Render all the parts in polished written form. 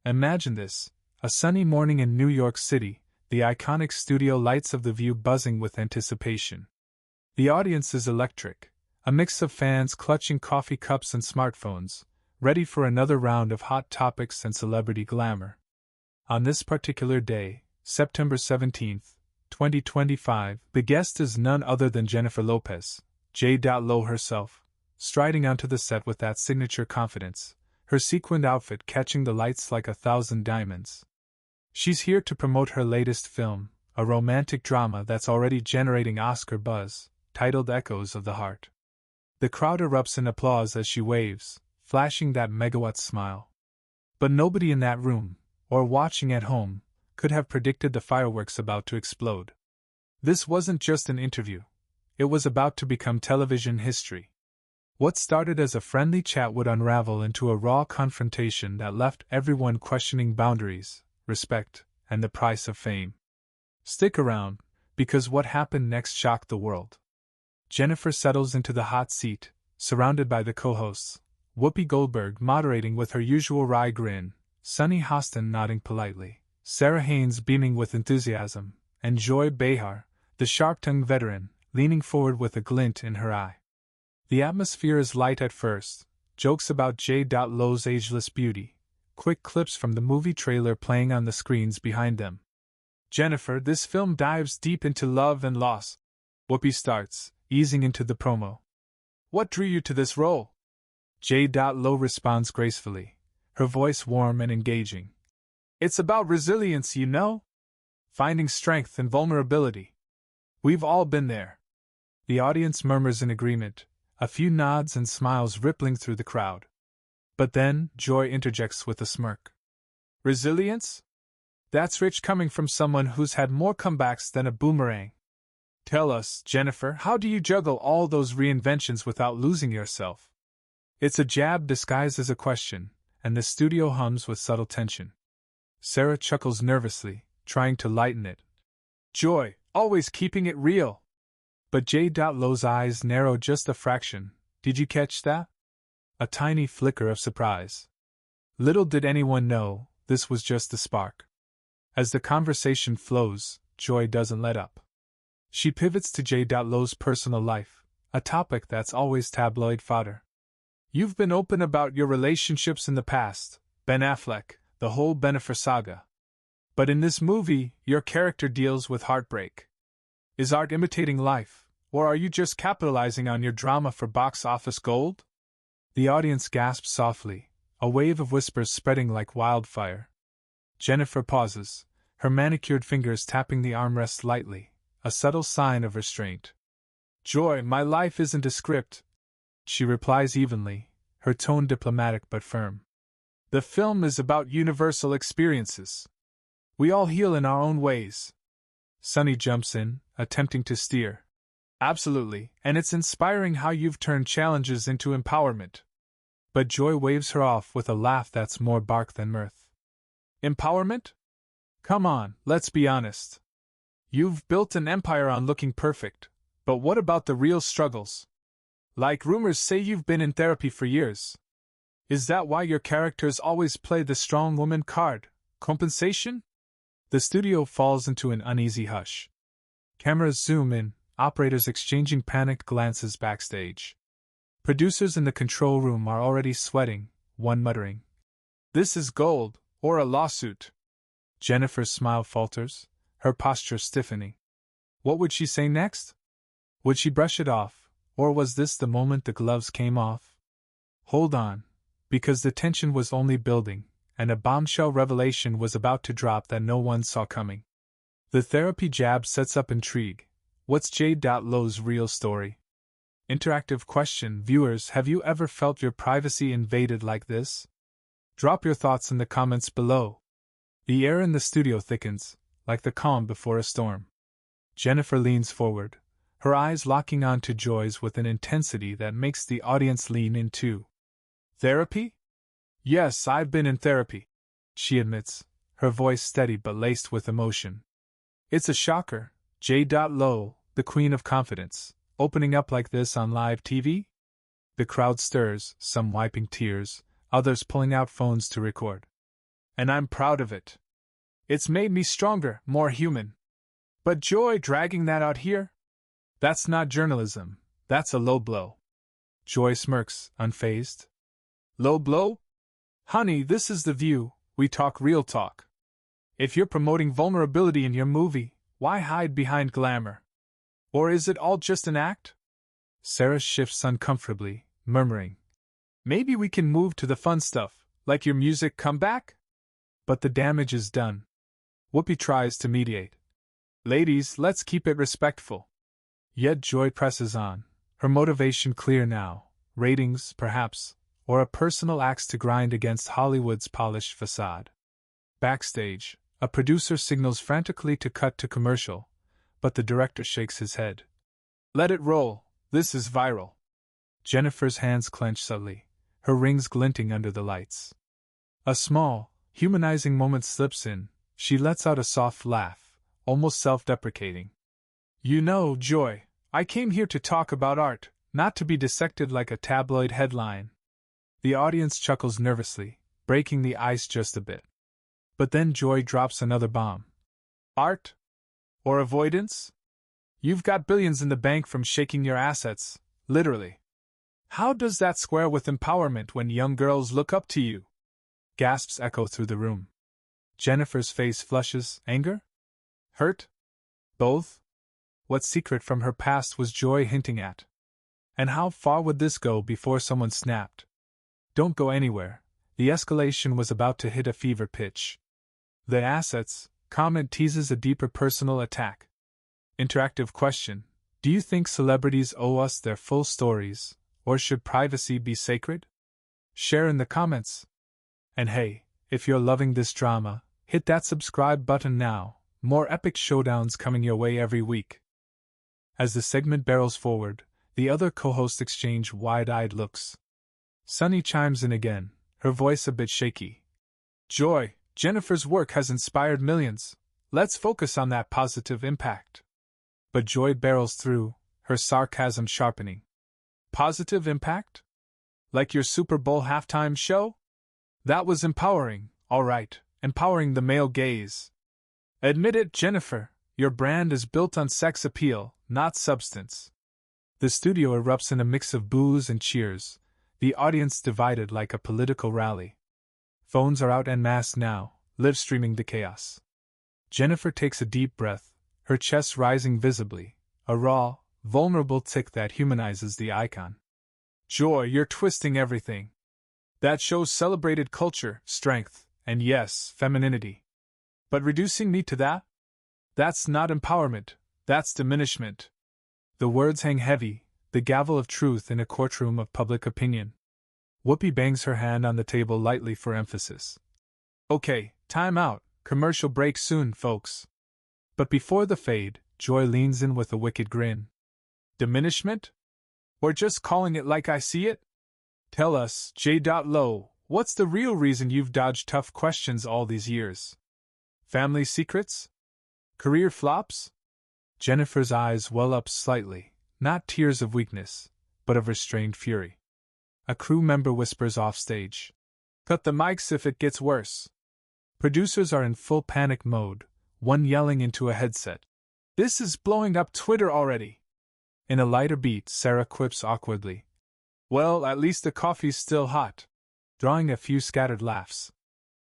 Imagine this, a sunny morning in New York City, the iconic studio lights of The View buzzing with anticipation. The audience is electric, a mix of fans clutching coffee cups and smartphones, ready for another round of hot topics and celebrity glamour. On this particular day, September 17th, 2025, the guest is none other than Jennifer Lopez, J.Lo herself, striding onto the set with that signature confidence, her sequined outfit catching the lights like 1,000 diamonds. She's here to promote her latest film, a romantic drama that's already generating Oscar buzz, titled Echoes of the Heart. The crowd erupts in applause as she waves, flashing that megawatt smile. But nobody in that room, or watching at home, could have predicted the fireworks about to explode. This wasn't just an interview. It was about to become television history. What started as a friendly chat would unravel into a raw confrontation that left everyone questioning boundaries, respect, and the price of fame. Stick around, because what happened next shocked the world. Jennifer settles into the hot seat, surrounded by the co-hosts, Whoopi Goldberg moderating with her usual wry grin, Sunny Hostin nodding politely, Sarah Haynes beaming with enthusiasm, and Joy Behar, the sharp-tongued veteran, leaning forward with a glint in her eye. The atmosphere is light at first, jokes about J.Lo's ageless beauty, quick clips from the movie trailer playing on the screens behind them. Jennifer, this film dives deep into love and loss. Whoopi starts, easing into the promo. What drew you to this role? J.Lo responds gracefully, her voice warm and engaging. It's about resilience, you know? Finding strength in vulnerability. We've all been there. The audience murmurs in agreement, a few nods and smiles rippling through the crowd. But then, Joy interjects with a smirk. Resilience? That's rich coming from someone who's had more comebacks than a boomerang. Tell us, Jennifer, how do you juggle all those reinventions without losing yourself? It's a jab disguised as a question, and the studio hums with subtle tension. Sarah chuckles nervously, trying to lighten it. Joy, always keeping it real. But J.Lo's eyes narrow just a fraction. Did you catch that? A tiny flicker of surprise. Little did anyone know, this was just the spark. As the conversation flows, Joy doesn't let up. She pivots to J.Lo's personal life, a topic that's always tabloid fodder. You've been open about your relationships in the past, Ben Affleck, the whole Bennifer saga. But in this movie, your character deals with heartbreak. Is art imitating life, or are you just capitalizing on your drama for box office gold? The audience gasps softly, a wave of whispers spreading like wildfire. Jennifer pauses, her manicured fingers tapping the armrest lightly, a subtle sign of restraint. Joy, my life isn't a script, she replies evenly, her tone diplomatic but firm. The film is about universal experiences. We all heal in our own ways. Sunny jumps in, attempting to steer. Absolutely, and it's inspiring how you've turned challenges into empowerment. But Joy waves her off with a laugh that's more bark than mirth. Empowerment? Come on, let's be honest. You've built an empire on looking perfect, but what about the real struggles? Like rumors say you've been in therapy for years. Is that why your characters always play the strong woman card? Compensation? The studio falls into an uneasy hush. Cameras zoom in, operators exchanging panicked glances backstage. Producers in the control room are already sweating, one muttering, "This is gold, or a lawsuit." Jennifer's smile falters, her posture stiffening. What would she say next? Would she brush it off, or was this the moment the gloves came off? Hold on, because the tension was only building, and a bombshell revelation was about to drop that no one saw coming. The therapy jab sets up intrigue. What's J.Lo's real story? Interactive question, viewers, have you ever felt your privacy invaded like this? Drop your thoughts in the comments below. The air in the studio thickens, like the calm before a storm. Jennifer leans forward, her eyes locking onto Joy's with an intensity that makes the audience lean in too. Therapy? Yes, I've been in therapy, she admits, her voice steady but laced with emotion. It's a shocker, J.Lo, the queen of confidence, opening up like this on live TV? The crowd stirs, some wiping tears, others pulling out phones to record. And I'm proud of it. It's made me stronger, more human. But Joy, dragging that out here? That's not journalism, that's a low blow. Joy smirks, unfazed. Low blow? Honey, this is The View, we talk real talk. If you're promoting vulnerability in your movie, why hide behind glamour? Or is it all just an act? Sarah shifts uncomfortably, murmuring. Maybe we can move to the fun stuff, like your music comeback? But the damage is done. Whoopi tries to mediate. Ladies, let's keep it respectful. Yet Joy presses on, her motivation clear now, ratings, perhaps, or a personal axe to grind against Hollywood's polished facade. Backstage, a producer signals frantically to cut to commercial, but the director shakes his head. Let it roll, this is viral. Jennifer's hands clench subtly, her rings glinting under the lights. A small, humanizing moment slips in, she lets out a soft laugh, almost self-deprecating. You know, Joy, I came here to talk about art, not to be dissected like a tabloid headline. The audience chuckles nervously, breaking the ice just a bit. But then Joy drops another bomb. Art? Or avoidance? You've got billions in the bank from shaking your assets, literally. How does that square with empowerment when young girls look up to you? Gasps echo through the room. Jennifer's face flushes, anger? Hurt? Both? What secret from her past was Joy hinting at? And how far would this go before someone snapped? Don't go anywhere. The escalation was about to hit a fever pitch. The assets, comment teases a deeper personal attack. Interactive question. Do you think celebrities owe us their full stories, or should privacy be sacred? Share in the comments. And hey, if you're loving this drama, hit that subscribe button now. More epic showdowns coming your way every week. As the segment barrels forward, the other co-hosts exchange wide-eyed looks. Sunny chimes in again, her voice a bit shaky. Joy, Jennifer's work has inspired millions. Let's focus on that positive impact. But Joy barrels through, her sarcasm sharpening. Positive impact? Like your Super Bowl halftime show? That was empowering, all right, empowering the male gaze. Admit it, Jennifer, your brand is built on sex appeal, not substance. The studio erupts in a mix of boos and cheers, the audience divided like a political rally. Phones are out en masse now, live streaming the chaos. Jennifer takes a deep breath, her chest rising visibly, a raw, vulnerable tick that humanizes the icon. Joy, you're twisting everything. That show celebrated culture, strength, and yes, femininity. But reducing me to that? That's not empowerment, that's diminishment. The words hang heavy, the gavel of truth in a courtroom of public opinion. Whoopi bangs her hand on the table lightly for emphasis. Okay, time out, commercial break soon, folks. But before the fade, Joy leans in with a wicked grin. Diminishment? Or just calling it like I see it? Tell us, J.Lo, what's the real reason you've dodged tough questions all these years? Family secrets? Career flops? Jennifer's eyes well up slightly, not tears of weakness, but of restrained fury. A crew member whispers offstage. Cut the mics if it gets worse. Producers are in full panic mode, one yelling into a headset. This is blowing up Twitter already. In a lighter beat, Sarah quips awkwardly. Well, at least the coffee's still hot. Drawing a few scattered laughs.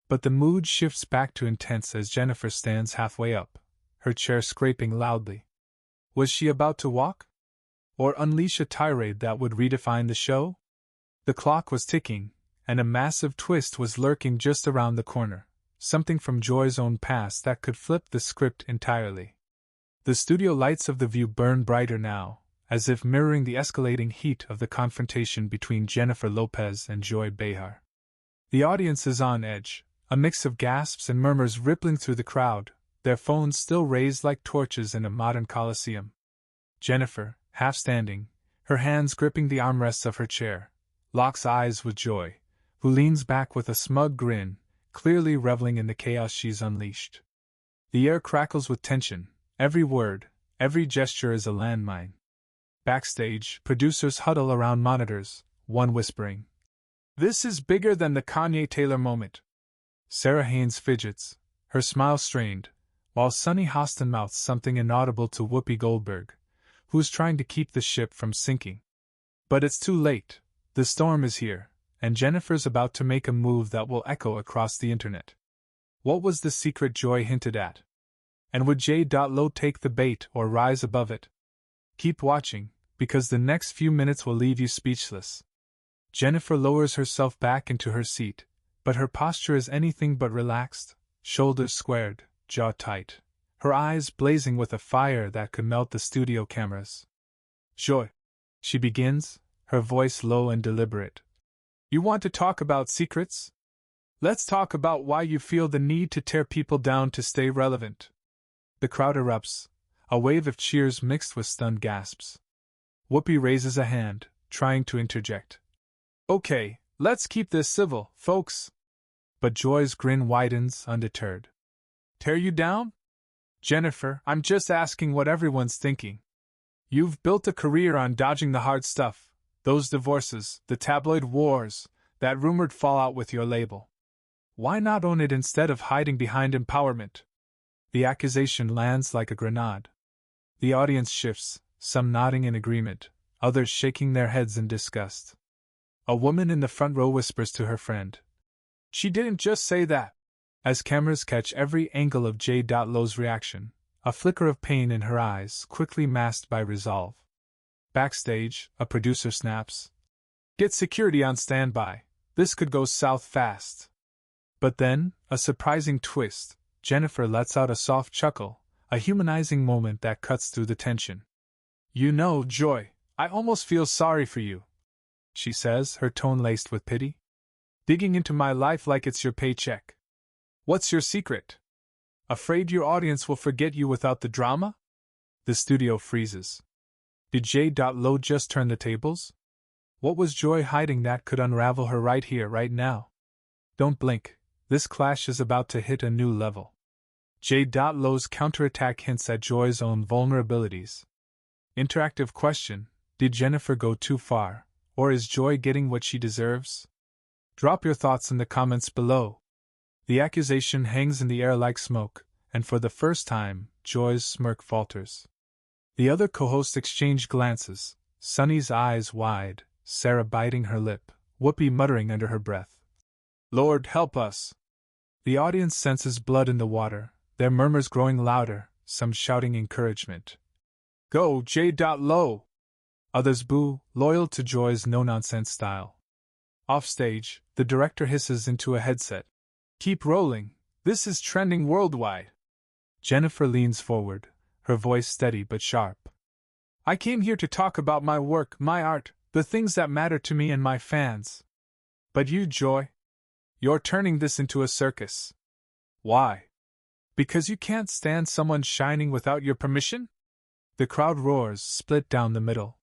But the mood shifts back to intense as Jennifer stands halfway up, her chair scraping loudly. Was she about to walk? Or unleash a tirade that would redefine the show? The clock was ticking, and a massive twist was lurking just around the corner, something from Joy's own past that could flip the script entirely. The studio lights of The View burn brighter now, as if mirroring the escalating heat of the confrontation between Jennifer Lopez and Joy Behar. The audience is on edge, a mix of gasps and murmurs rippling through the crowd, their phones still raised like torches in a modern coliseum. Jennifer, half standing, her hands gripping the armrests of her chair, locks eyes with Joy, who leans back with a smug grin, clearly reveling in the chaos she's unleashed. The air crackles with tension, every word, every gesture is a landmine. Backstage, producers huddle around monitors, one whispering, "This is bigger than the Kanye Taylor moment." Sarah Haynes fidgets, her smile strained, while Sunny Hostin mouths something inaudible to Whoopi Goldberg, who's trying to keep the ship from sinking. But it's too late. The storm is here, and Jennifer's about to make a move that will echo across the internet. What was the secret Joy hinted at? And would J. Lo take the bait or rise above it? Keep watching, because the next few minutes will leave you speechless. Jennifer lowers herself back into her seat, but her posture is anything but relaxed, shoulders squared, jaw tight, her eyes blazing with a fire that could melt the studio cameras. Joy, she begins, her voice low and deliberate. You want to talk about secrets? Let's talk about why you feel the need to tear people down to stay relevant. The crowd erupts, a wave of cheers mixed with stunned gasps. Whoopi raises a hand, trying to interject. Okay, let's keep this civil, folks. But Joy's grin widens, undeterred. Tear you down? Jennifer, I'm just asking what everyone's thinking. You've built a career on dodging the hard stuff, those divorces, the tabloid wars, that rumored fallout with your label. Why not own it instead of hiding behind empowerment? The accusation lands like a grenade. The audience shifts, some nodding in agreement, others shaking their heads in disgust. A woman in the front row whispers to her friend. She didn't just say that. As cameras catch every angle of J. Lo's reaction, a flicker of pain in her eyes quickly masked by resolve. Backstage, a producer snaps. Get security on standby. This could go south fast. But then, a surprising twist. Jennifer lets out a soft chuckle, a humanizing moment that cuts through the tension. You know, Joy, I almost feel sorry for you, she says, her tone laced with pity. Digging into my life like it's your paycheck. What's your secret? Afraid your audience will forget you without the drama? The studio freezes. Did J. Lo just turn the tables? What was Joy hiding that could unravel her right here, right now? Don't blink, this clash is about to hit a new level. J. Lo's counterattack hints at Joy's own vulnerabilities. Interactive question, did Jennifer go too far, or is Joy getting what she deserves? Drop your thoughts in the comments below. The accusation hangs in the air like smoke, and for the first time, Joy's smirk falters. The other co-hosts exchange glances, Sunny's eyes wide, Sarah biting her lip, Whoopi muttering under her breath. Lord help us! The audience senses blood in the water, their murmurs growing louder, some shouting encouragement. Go, J. Lo! Others boo, loyal to Joy's no-nonsense style. Offstage, the director hisses into a headset. Keep rolling, this is trending worldwide. Jennifer leans forward, her voice steady but sharp. I came here to talk about my work, my art, the things that matter to me and my fans. But you, Joy, you're turning this into a circus. Why? Because you can't stand someone shining without your permission? The crowd roars, split down the middle.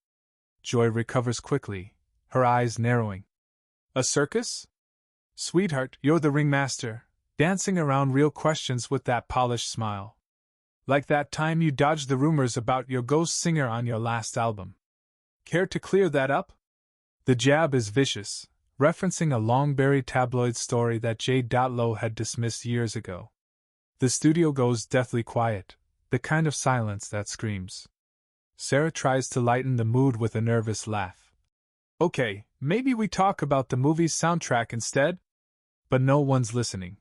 Joy recovers quickly, her eyes narrowing. A circus? Sweetheart, you're the ringmaster, dancing around real questions with that polished smile. Like that time you dodged the rumors about your ghost singer on your last album. Care to clear that up? The jab is vicious, referencing a long-buried tabloid story that J. Lo had dismissed years ago. The studio goes deathly quiet, the kind of silence that screams. Sarah tries to lighten the mood with a nervous laugh. Okay, maybe we talk about the movie's soundtrack instead? But no one's listening.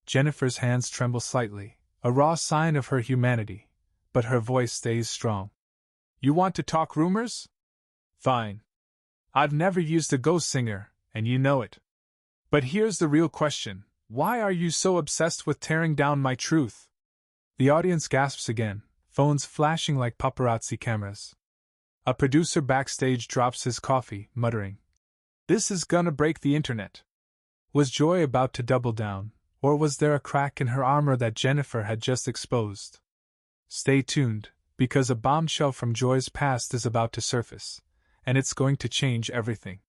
Jennifer's hands tremble slightly, a raw sign of her humanity, but her voice stays strong. You want to talk rumors? Fine. I've never used a ghost singer, and you know it. But here's the real question. Why are you so obsessed with tearing down my truth? The audience gasps again, phones flashing like paparazzi cameras. A producer backstage drops his coffee, muttering, "This is gonna break the internet." Was Joy about to double down, or was there a crack in her armor that Jennifer had just exposed? Stay tuned, because a bombshell from Joy's past is about to surface, and it's going to change everything.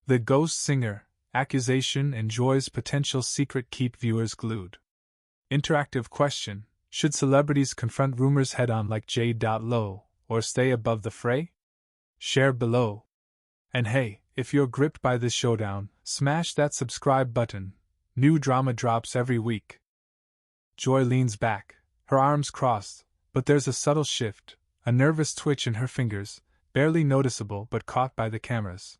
The ghost singer, accusation, and Joy's potential secret keep viewers glued. Interactive question, should celebrities confront rumors head-on like J. Lo, or stay above the fray? Share below. And hey, if you're gripped by this showdown, smash that subscribe button. New drama drops every week. Joy leans back, her arms crossed, but there's a subtle shift, a nervous twitch in her fingers, barely noticeable but caught by the cameras.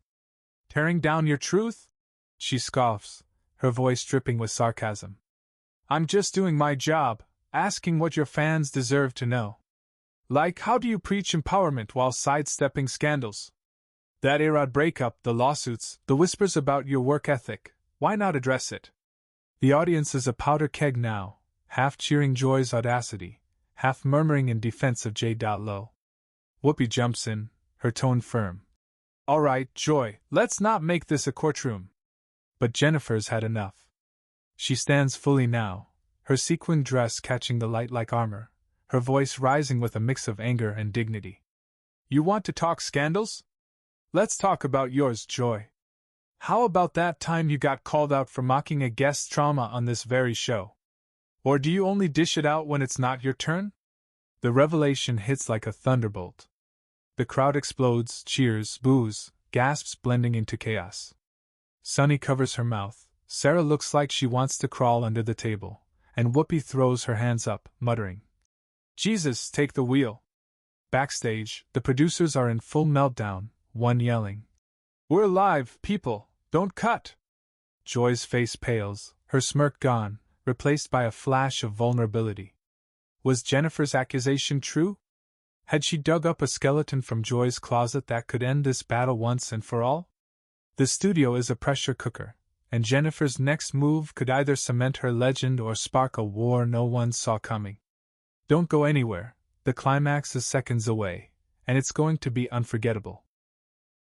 Tearing down your truth? She scoffs, her voice dripping with sarcasm. I'm just doing my job, asking what your fans deserve to know. Like, how do you preach empowerment while sidestepping scandals? That A-Rod breakup, the lawsuits, the whispers about your work ethic, why not address it? The audience is a powder keg now, half cheering Joy's audacity, half murmuring in defense of J. Lo. Whoopi jumps in, her tone firm. All right, Joy, let's not make this a courtroom. But Jennifer's had enough. She stands fully now, her sequined dress catching the light like armor, her voice rising with a mix of anger and dignity. You want to talk scandals? Let's talk about yours, Joy. How about that time you got called out for mocking a guest's trauma on this very show? Or do you only dish it out when it's not your turn? The revelation hits like a thunderbolt. The crowd explodes, cheers, boos, gasps blending into chaos. Sunny covers her mouth, Sarah looks like she wants to crawl under the table, and Whoopi throws her hands up, muttering, Jesus, take the wheel. Backstage, the producers are in full meltdown, one yelling, We're live, people, don't cut! Joy's face pales, her smirk gone, replaced by a flash of vulnerability. Was Jennifer's accusation true? Had she dug up a skeleton from Joy's closet that could end this battle once and for all? The studio is a pressure cooker, and Jennifer's next move could either cement her legend or spark a war no one saw coming. Don't go anywhere, the climax is seconds away, and it's going to be unforgettable.